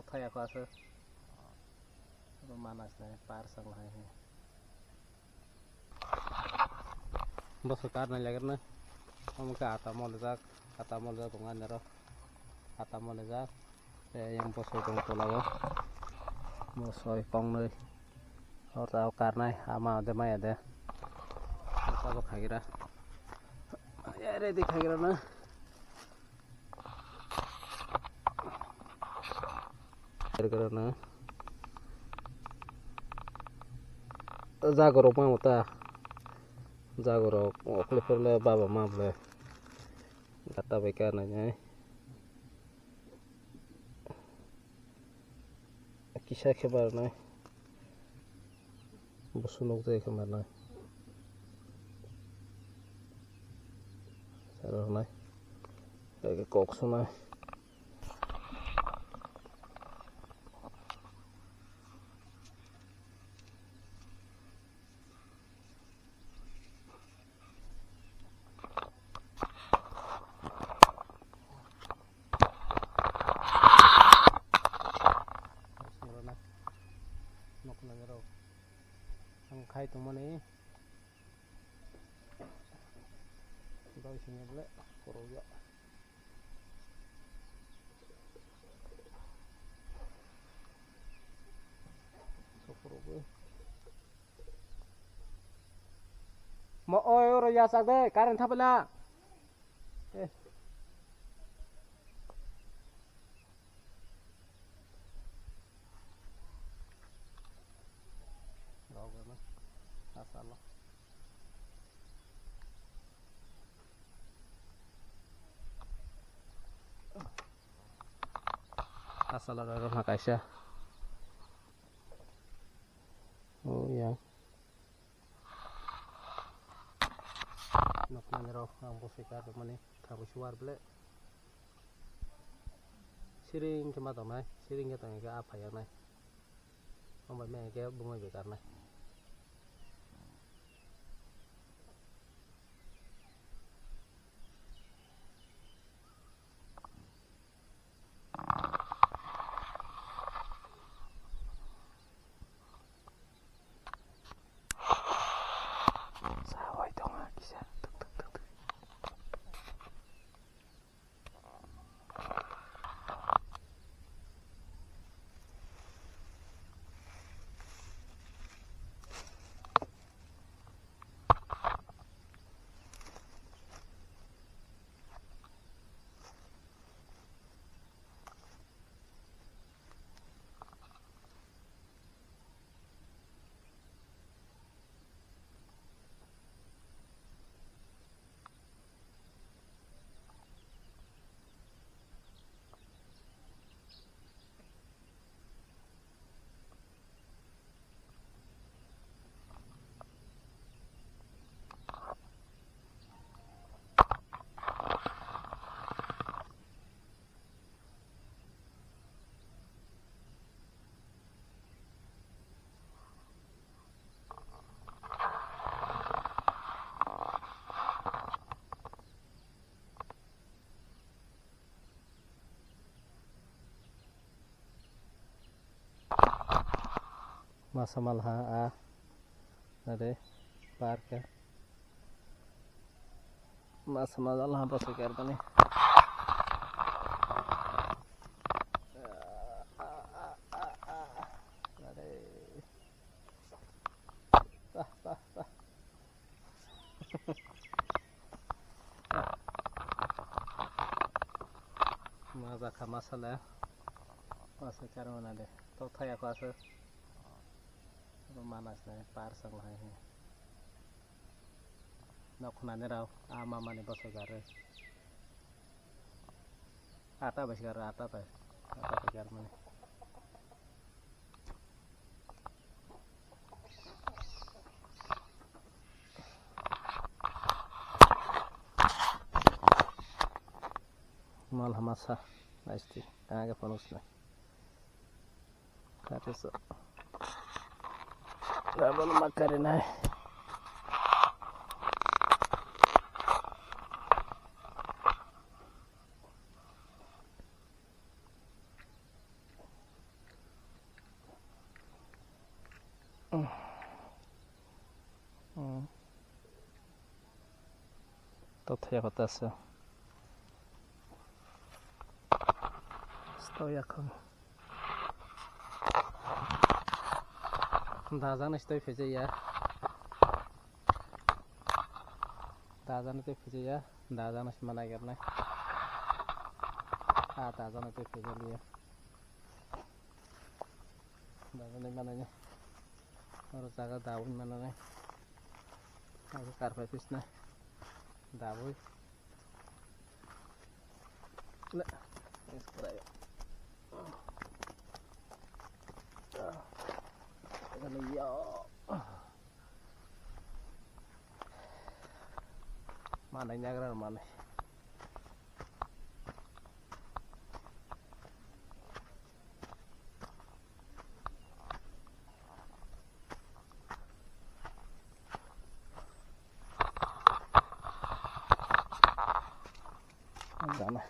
thay aku asa manas này par sang hai hai bos sekarang lagi kan kamu ke atas mau lezat pengan nero atas mau lezat yang bos itu pulau mau soi pong nơi ở tàu cát này ama ada mai ada sao khai ra ya đây thì khai ra nữa karena जागरक मावता जागरक अखलेफोरले बाबा माबले गता बायका नाय किसा खेबार नाय बसुनक जाय खेबार नाय सारो नाय कक्स नाय khai tụi mình đi đôi xin nhập lệ cổ vậy số cổ vậy mà ôi rồi ra sang đây cái này thắp là masalah Assalamualaikum Aisyah. Oh ya. Nok nangiro ang musika do mani kabu suar ble. Siring cuma tau mai, siring kita nggak apa ya nai. Ông mẹ cái bung về cả này. Masa malha ada park ya masa malah apa sekitar nih masa masalah masa cara mana deh tau thay aku asa manas này par sang hai hai nó không nane rau ama mane bos gare ata bas gare ata pegar mane mal hamasa pasti agak panas nih kata so Rabon makarin ay Tutaj rotacja. Stojaką. Dazanes to fizi ya. Dazanes to fizi ya. Dazanes mana karena. Dazanes to fizi liya. Dazanes mana nya. Harus jaga daun mana nih. Harus karpet nih. Daun. Lah, ini sekarang ya. Ano ya? Mana niya kan mana? Mana?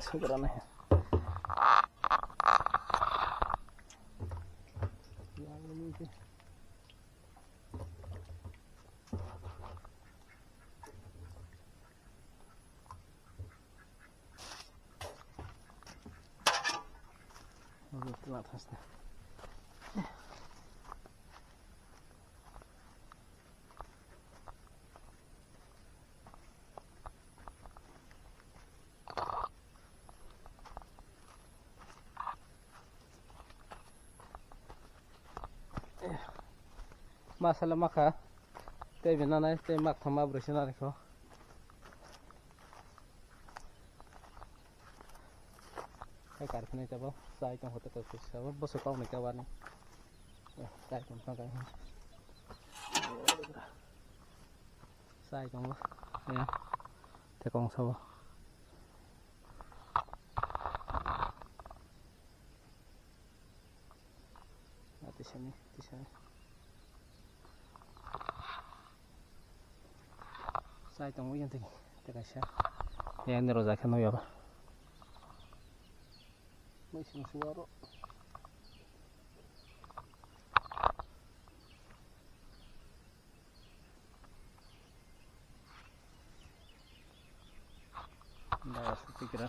Segera nih. Yang ini sih. Ini telat hasnya. Masalah maka, tapi benar nih, tapi mak thama bersihnya reko. Kayak karpetnya coba, saya kan hotel terus, saya bos kau nih kawan nih. Saya kan pakai. Saya kan lah, ya, tekong sawo. Di sini, di sini. Saya tunggu yang tinggi, terasa. Yang ini rozakan ya pak. Masih suara. Nah, saya kira.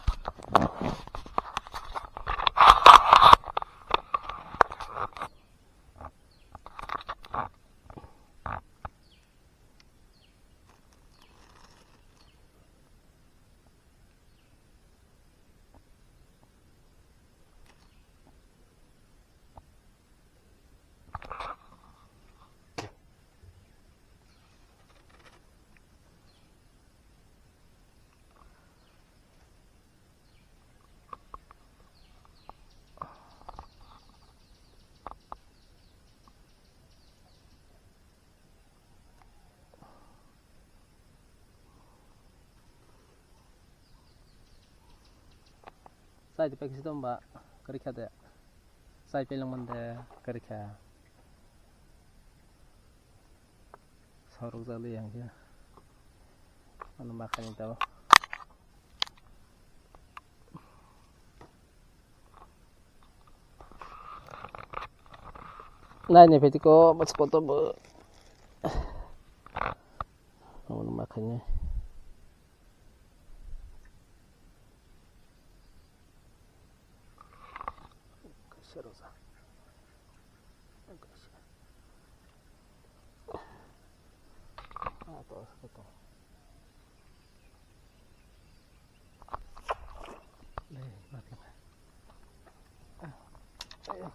Saya di pagi itu mbak kerja deh. Saya bilang mende kerja. Sorok jali yang dia. Mana makan itu? Nah ini berarti kok pas foto bu. Mana makannya? Rosa. Atau foto. Nih, mati. Ayo.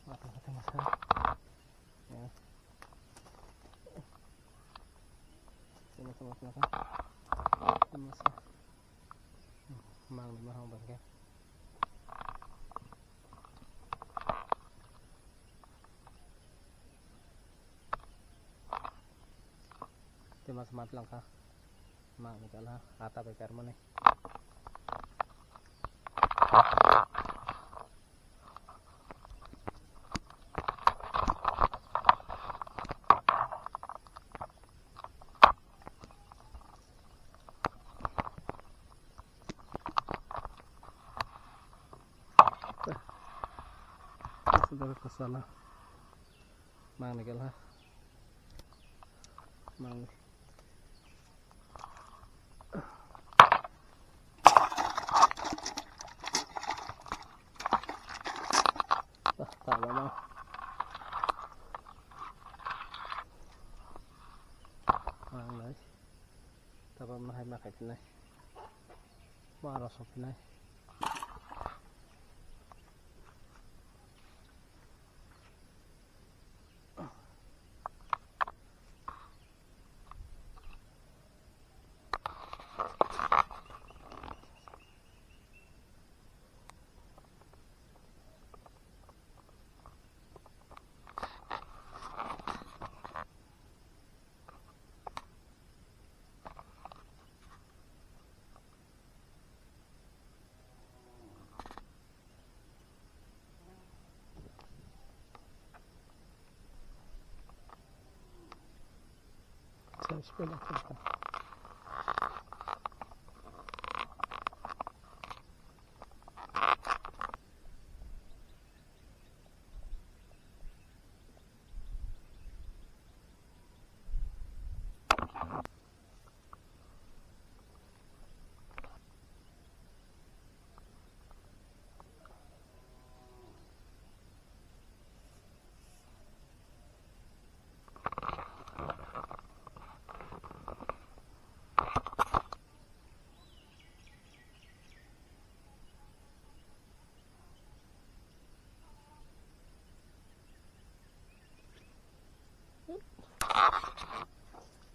Mati masalah. Ya. Sama-sama makan. Masa. Mang lima hong bangke. Cuma semat langkah. Mang ni kalah atap bekar mana? baru kesana mang nih lah mang tak lama mang đấy ta bấm hai mặt cái này mà nó sụp này sepeda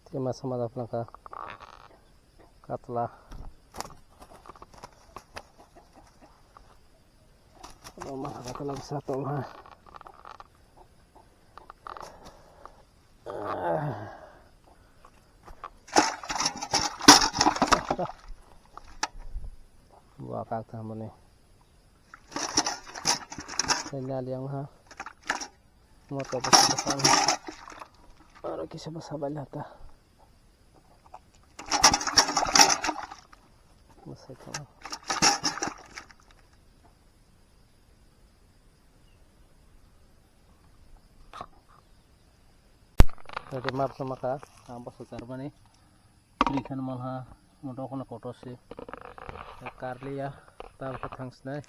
kita sama-sama pelangka katlah rumah katlah satu mah buah kakak mana sinyal yang ha motor besar orang kisah bersabar lata masih tahu jadi map sama kak apa sukar mana lihat malah motor kena kotor sih karli ya tahu thanks nih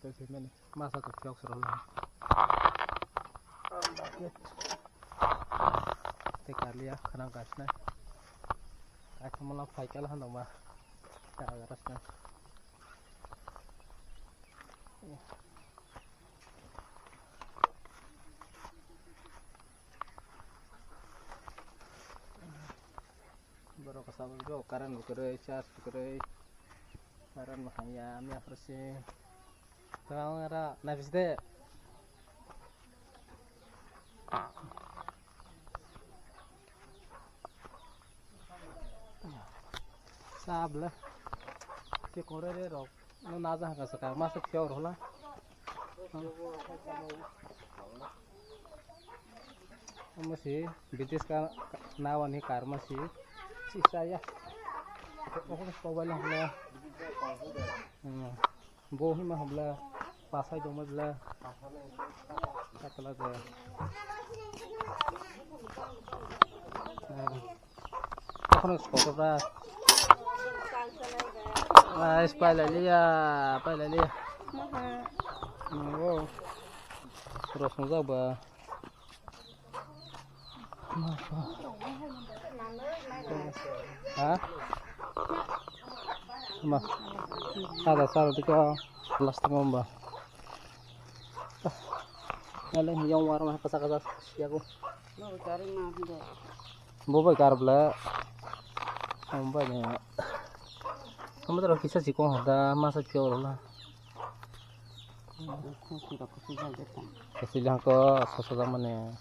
jadi mana masa tuh jauh seru karli ya karena gasnya aku malah fight kalah sama cara rasnya baru kesalahan juga karena bukerai cas bukerai karena makanya kami harusnya kalau ada nafis deh sablah ke kore re rok no naza ka saka masa pure hola masih bitis ka nawan hi kar masih sisa ya aku mobile habla bohi ma habla pasai do mabla katla de এখন ফটোটা Paila liya. Oh, terus nggak bah. Hah? Mah. Ada salah tiga plastik ngomba. Ngalih yang warna kasak-kasak siaku. Boba karbla. Ngomba kamu terus kisah sih kok ada masa jauh lah. Kasih lihat ke sesuatu mana?